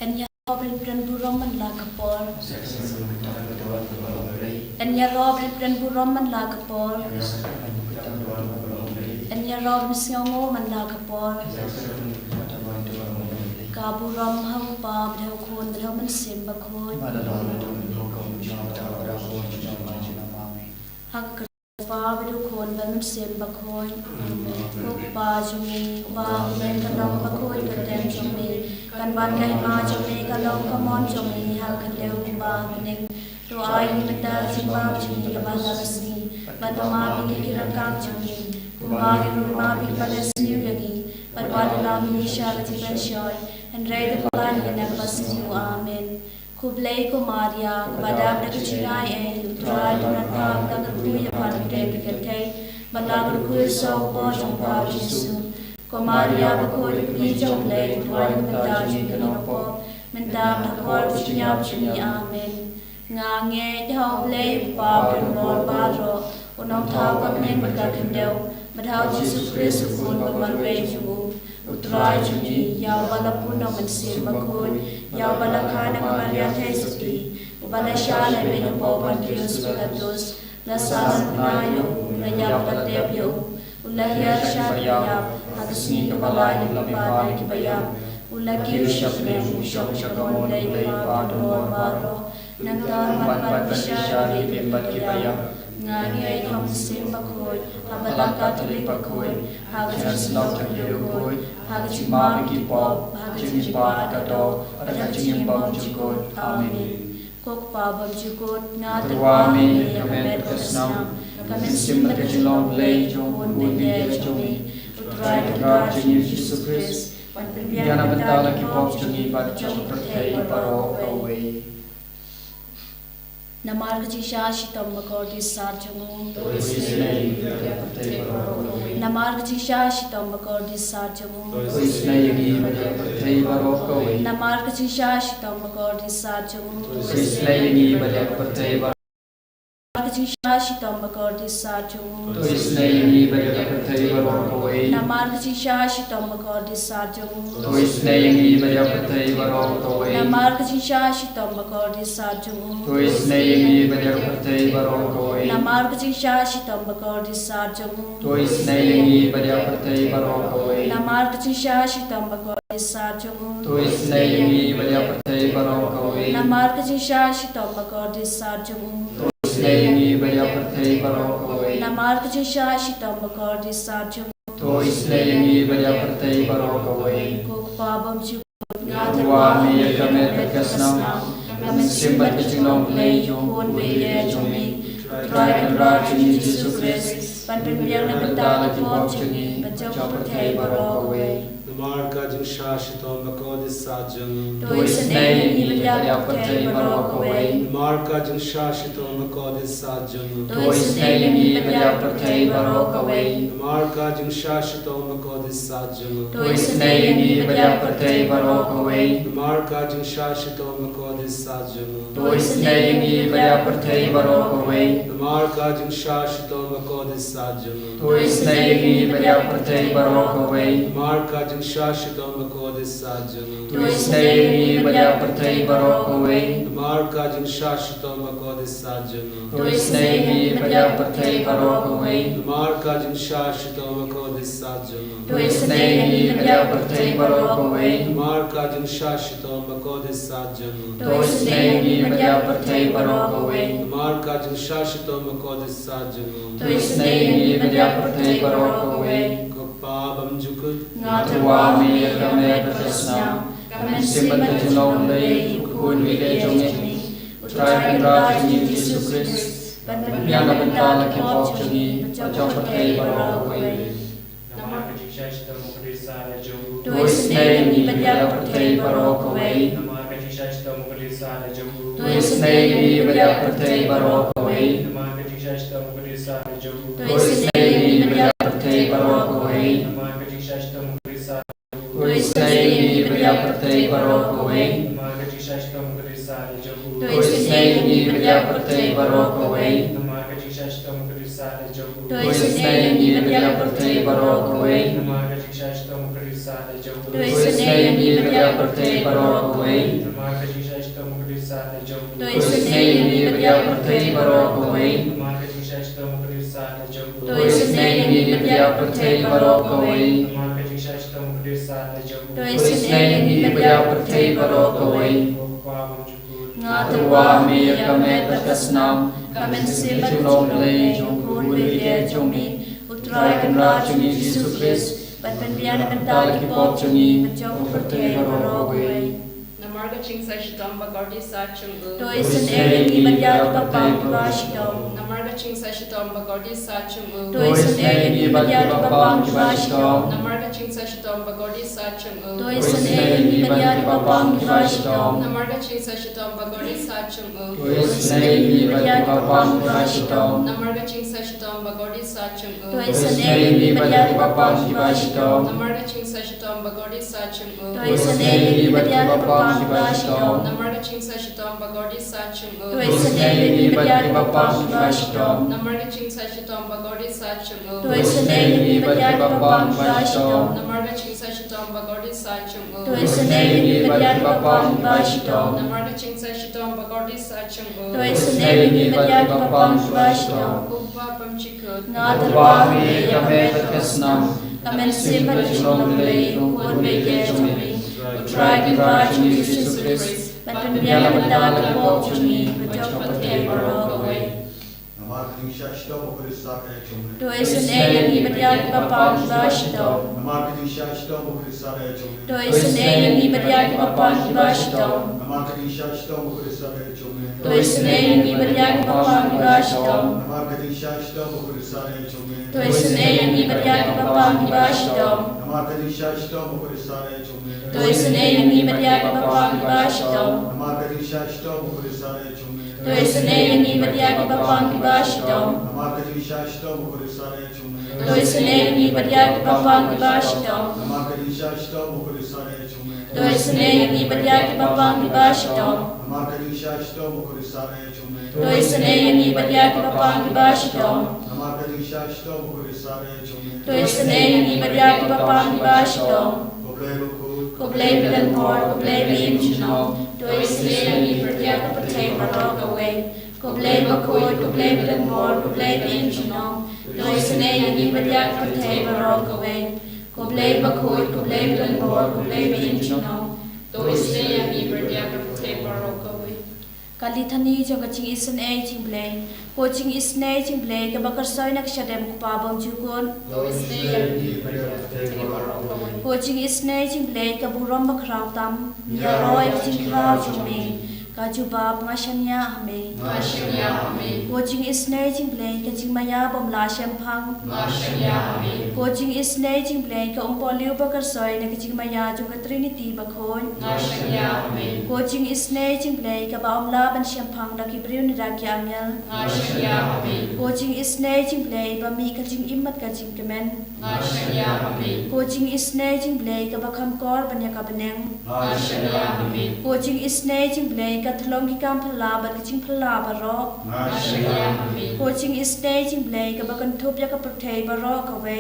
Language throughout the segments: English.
Enya robin pren buroman la kapor. Enya robin pren buroman la kapor. Enya robin siango man la kapor. Kaburam hau pa bhau khon bhau man sim bakhoi. Hak pa bhau khon man sim bakhoi. Pa jumi pa men kadam bakhoi kadam jumi kan ban kai ma jumi kalong kamon jumi hak kadeu ba ning to ai ni ta simba jumi ba lasni batama bi kirakam jumi ba ma bi palesni lagi Parwala mi sharati penshoy and read the plan and never you amen. Kublai Kumaria, Madame de Kuchinai, and tried to run down the Kuya Pandemic and take, but now the Kuya so much on Pajisu. Kumaria, the Kuya Pija Blade, while the Daji Kanopo, Mendam the Korchini, amen. Nange, the whole blade, Bob and Lord Badro, or no talk of name but that can do. But how Jesus Christ full of one way to utrai juni yawala puno mensil bakoi yawala kana Maria Tesuki ubala shale benya boban Dios pilatus la saman nayo la yapla debyo ulahya shaya hadisni ubala ni labana ki bayam ulaki ushapne ushapon lay baro baro nantar man shale ki bayam ngani ay thom sim bakhoi habala Catholic bakhoi hagachis not bakhoi hagachis ma ki pop hagachis pa ka do hagachis bom chikot amen kok pa bom chikot na terwa me kamet kasnam kamen sim bakhilong lay jong bunde jomi utrai ka Jesus Christ pan piana bantala ki pop jogi bat jong prathai paro away Namarga Shitam Bakodi Sarjamu. Namarga Shitam Bakodi Sarjamu. Namarga Shitam Bakodi Sarjamu. Shitam Bakodi Sarjamu. Namarga Shitam Bakodi Sarjamu. Namarga Shitam Bakodi Sarjamu. Namarga Shitam Bakodi Sarjamu. Namarga Shitam Bakodi Sarjamu. Namarga Shitam Bakodi Sarjamu. Namarga Shitam Bakodi Sarjamu. Kokpabam Chukot Ngatawami Yakamet Kasnam Kamen Simbat Kachilong Lay Yon Beye Jomi Try and Raj Jesus Christ Panpinbyang Nagtala Pop Chini Pachok Patay Barok away Namarga Shitam Bakodi Sarjamu. Toisnei Patay Barok away Namarga Shitam Bakodi Sarjamu. Toisnei Patay Barok away Namarga Shitam Bakodi Sarjamu. Toisnei Patay Barok away Namarga Shitam Bakodi Sarjamu. Toisnei Patay Barok away Namarga Shitam Bakodi Sarjamu. Toisnei Patay Barok away Namarga Shitam Bakodi Sarjamu. Toisnei Patay Barok away Namarga Shitam Bakodi Sarjamu. Toisnei Patay Barok away Namarga Shitam Bakodi Sarjamu. Toisnei Patay Barok away Namarga Shitam Bakodi Sarjamu. Toisnei Patay Barok away Namarga Shitam Bakodi Sarjamu. Toisnei Patay Barok away Kokpabam Jukut Ngatawami Yakamet Kasnam Kamen Simbat Kachilong Lay Kun Vile Jomi Utrai and Raj Jesus Christ Panpinbyang Nagtala ki pop jogi Pachok Patay Barok away Namarga Shitam Bakodi Sarjamu. Toisnei Patay Barok away Namarga Shitam Bakodi Sarjamu. Toisnei Patay Barok away Namarga Shitam Bakodi Sarjamu. Toisnei Patay Barok away Namarga Shitam Bakodi Sarjamu. Toisnei Patay Barok away Namarga Shitam Bakodi Sarjamu. Toisnei Patay Barok away Namarga Shitam Bakodi Sarjamu. Toisnei Patay Barok away Namarga Shitam Bakodi Sarjamu. Tuisnei bedia pertei barok away. Marca Jesus tamo cruzar de jump. Tuisnei bedia pertei barok away. Marca Jesus tamo cruzar de jump. Tuisnei bedia pertei barok away. Marca Jesus tamo cruzar de jump. Tuisnei bedia pertei barok away. Ngatua mi kamet kasnam kamen sibat chunglei jongkun bele jomi utrai kanra chungi Jesus Christ but when we are mental ki pop chungi bachok pertei barok away. Namarga ching sa shitam bagordi sa chung u. Tuisnei bedia papang kibashidom. Namarga ching sa shitam bagordi sa chung u. Tuisnei bedia papang kibashidom. Namarga ching sa shitam bagordi sa chung u. Tuisnei bedia papang kibashidom. Namarga ching sa shitam bagordi sa chung u. Tuisnei bedia papang kibashidom. Namarga ching sa shitam bagordi sa chung u. Tuisnei bedia papang kibashidom. Namarga ching sa shitam bagordi sa chung u. Tuisnei bedia papang kibashidom. Namarga ching sa shitam bagordi sa chung u. Tuisnei bedia papang kibashidom. Namarga ching sa shitam bagordi sa chung u. Tuisnei bedia papang kibashidom. Namarga ching sa shitam bagordi sa chung u. Tuisnei bedia papang kibashidom. Namarga ching sa shitam bagordi sa chung u. Tuisnei bedia papang kibashidom. Kupa pamchikut. Ngatua mi kamet kasnam kamen sibat chunglei jongkun bele jomi utrai kanra chungi Jesus Christ but when we are mental ki pop chungi bachok pertei barok away. Tuisnei bedia papang kibashidom. Tuisnei bedia papang kibashidom. Tuisnei bedia papang kibashidom. Tuisnei bedia papang kibashidom. Tuisnei bedia papang kibashidom. Tuisnei bedia papang kibashidom. Tuisnei bedia papang kibashidom. Tuisnei bedia papang kibashidom. Tuisnei bedia papang kibashidom. Tuisnei bedia papang kibashidom. Koblei bilan mor, koblei biim chinom. Tuisnei bedia pertei barok away. Koblei bakut, koblei bilan mor, koblei biim chinom. Tuisnei bedia pertei barok away. Koblei bakut, koblei bilan mor, koblei biim chinom. Tuisnei bedia pertei barok away. Kali thani jo kaching Jingisynei-blei ko Jingisynei-blei ka bakar soi nak shadem ko pabam jukon ko Jingisynei-blei ka burom bakrau tam ya roi jing khau jumi ka jubab ngashania hame ko Jingisynei-blei ka jingmaya bomla shempang ko Jingisynei-blei ka umpoliu bakar soi nak jingmaya juga Trinity bakhon ko Jingisynei-blei ka baomla ban shempang da kibriu ni da kyamel ko Jingisynei-blei ba mi ka jing immat ka jing kemen ko Jingisynei-blei ka bakham kor ban ya ka beneng ko Jingisynei-blei ka thlong ki kam phala ba ka jing phala ba ro ko Jingisynei-blei ka bakan thup ya ka perthei ba ro ka we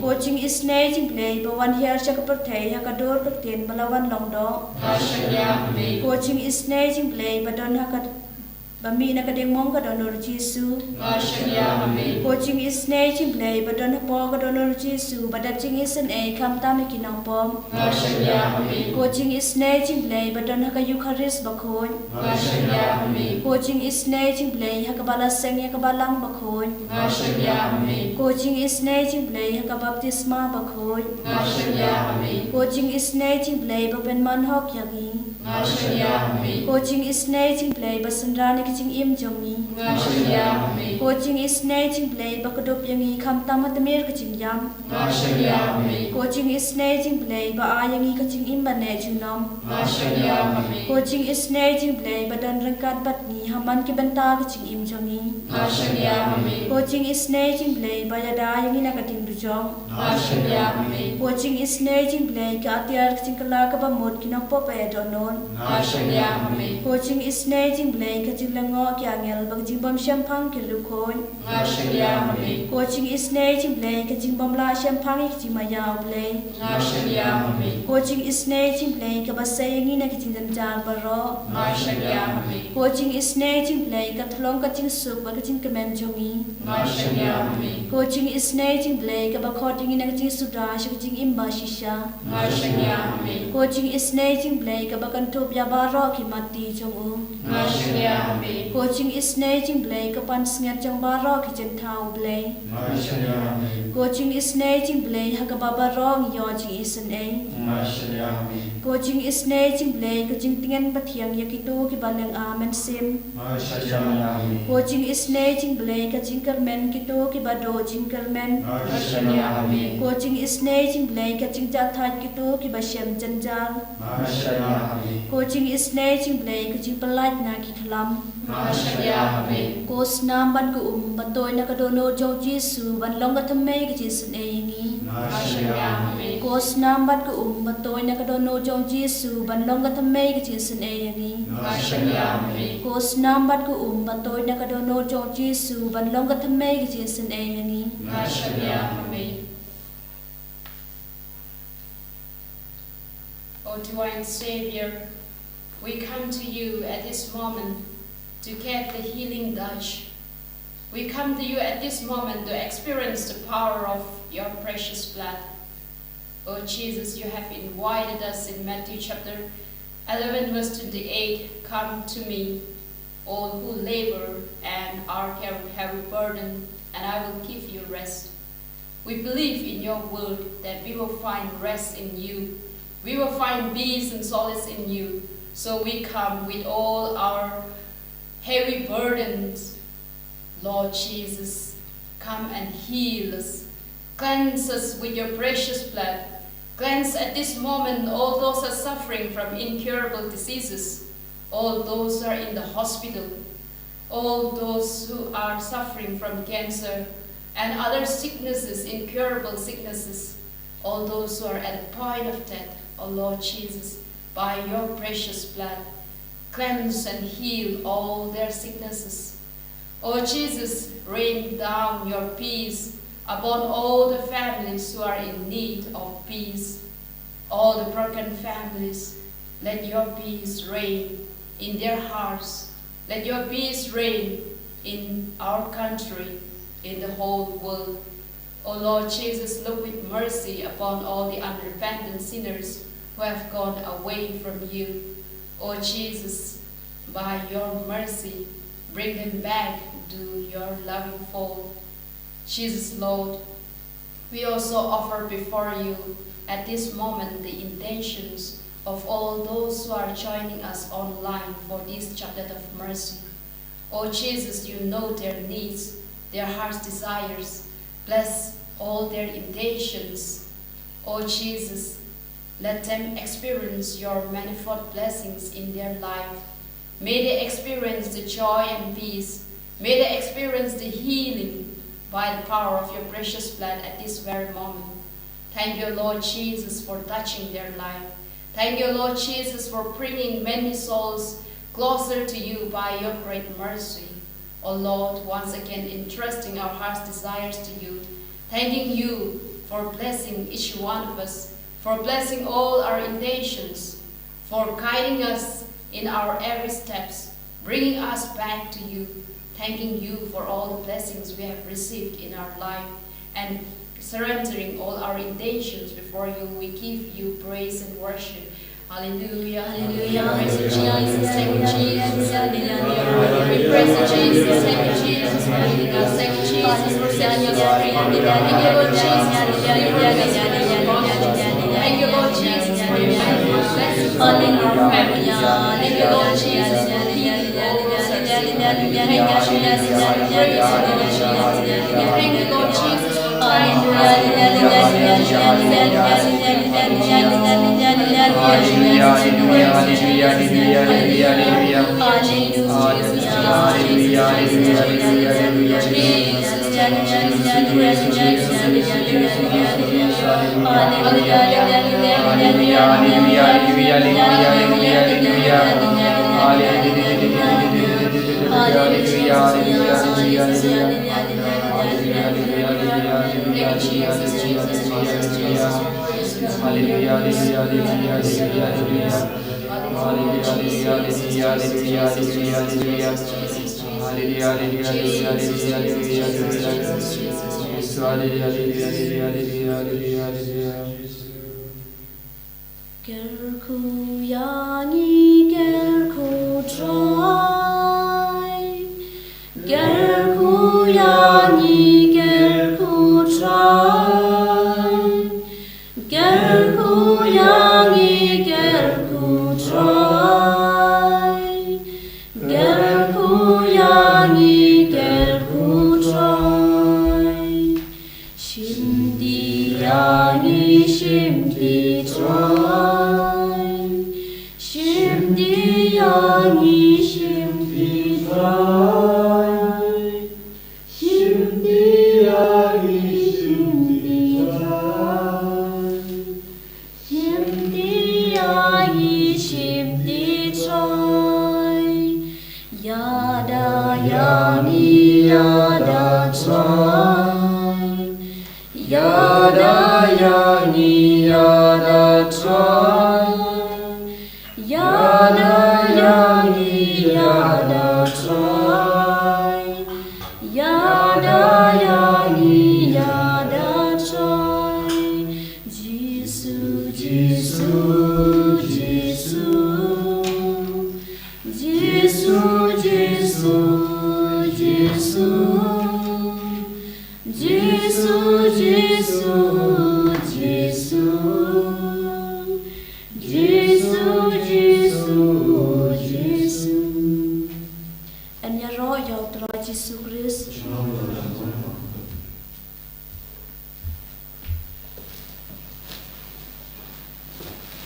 ko Jingisynei-blei ba wan hiar cha ka perthei ha ka dor ka ten balawan long do ko Jingisynei-blei ba don ha ka Bami na kadeng mong ka donor Jesu. Ko Jingisynei-blei ba don po ka donor Jesu ba da Jingisynei kam ta me kinang pom. Ko Jingisynei-blei ba don ka Eucharist ba khon. Ko Jingisynei-blei ha ka bala seng ya ka balang ba khon. Ko Jingisynei-blei ha ka baptisma ba khon. Ko Jingisynei-blei ba ben man hok yangi. Ko Jingisynei-blei ba sandrani kicing im jongi. Ko Jingisynei-blei ba kadop yangi kam tamatamir kicing yam. Ko Jingisynei-blei ba ayangi kicing im bane junom. Ko Jingisynei-blei ba dan rengkat batni haman ki benta kicing im jongi. Ko Jingisynei-blei ba yada yangi nakating dujong. Ko Jingisynei-blei ka atiar kicing kala ka ba mod kinang pope donon. Ngashanyami. Ko Jingisynei-blei ka jing lango kya ngel bang jing bom sham phang ki lu khon. Ngashanyami. Ko Jingisynei-blei ka jing bom la sham phang ki jing ma yaw blei. Ngashanyami. Ko Jingisynei-blei ka ba say ngi na ki jing dan jang ba ro. Ngashanyami. Ko Jingisynei-blei ka thlong ka jing sup ba ka jing kemen jongi. Ngashanyami. Ko Jingisynei-blei ka ba khot ngi na ka jing suda shi ka jing imba shisha. Ngashanyami. Ko Jingisynei-blei ka ba kan thup ya ba ro ki mati chong u. Ngashanyami. Ko Jingisynei-blei ka pan sngat chong ba ro ki chen thau blei. Ko Jingisynei-blei ha ka ba ba ro ngi yo Jingisynei. Ko Jingisynei-blei ka jing tingen ba thiang ya ki tu ki ba leng amen sim. Ko Jingisynei-blei ka jing kermen ki tu ki ba do jing kermen. Ko Jingisynei-blei ka jing ja that ki tu ki ba shem chen jang. Ko Jingisynei-blei ka jing palat na ki khlam. Ko snam ban ku ba toy na ka do no jo Jesu ban long ka thamei ka Jingisynei ngi. Ko snam ban ku ba toy na ka do no jo Jesu ban long ka thamei ka Jingisynei ngi. Ko snam ban ku ba toy na ka do no jo Jesu ban long ka thamei ka Jingisynei ngi. O divine Savior, we come to you at this moment to get the healing touch. We come to you at this moment to experience the power of your precious blood. O Jesus, you have invited us in Matthew chapter 11 verse 28, come to me, all who labor and are carrying heavy burden, and I will give you rest. We believe in your word that we will find rest in you. We will find peace and solace in you. So we come with all our heavy burdens. Lord Jesus, come and heal us. Cleanse us with your precious blood. Cleanse at this moment all those who are suffering from incurable diseases, all those who are in the hospital, all those who are suffering from cancer and other sicknesses, incurable sicknesses, all those who are at the point of death. O Lord Jesus, by your precious blood, cleanse and heal all their sicknesses. O Jesus, rain down your peace upon all the families who are in need of peace. All the broken families, let your peace reign in their hearts. Let your peace reign in our country, in the whole world. O Lord Jesus, look with mercy upon all the unrepentant sinners who have gone away from you. O Jesus, by your mercy, bring them back to your loving fold. Jesus, Lord, we also offer before you at this moment the intentions of all those who are joining us online for this chaplet of mercy. O Jesus, you know their needs, their heart's desires. Bless all their intentions. O Jesus, let them experience your manifold blessings in their life. May they experience the joy and peace. May they experience the healing by the power of your precious blood at this very moment. Thank you, Lord Jesus, for touching their life. Thank you, Lord Jesus, for bringing many souls closer to you by your great mercy. O Lord, once again entrusting our heart's desires to you, thanking you for blessing each one of us, for blessing all our intentions, for guiding us in our every steps, bringing us back to you, thanking you for all the blessings we have received in our life, and surrendering all our intentions before you. We give you praise and worship. Hallelujah. Hallelujah. Praise you, Jesus. Thank you, Jesus. Hallelujah. We praise you, Jesus. Thank you, Jesus. Hallelujah. Thank you, Jesus, for setting us free. Thank you, Lord Jesus, for thank you, Lord Jesus, for your manifold blessings on our family. Thank you, Lord Jesus, for healing all those who are sick. Thank you, Jesus, for praise you, Lord Jesus. Thank you, Lord Jesus, for trying to Gerku yangi gerku try, gerku yangi gerku try, gerku yangi gerku try, gerku yangi gerku try, shimdi yangi shimdi try. Yada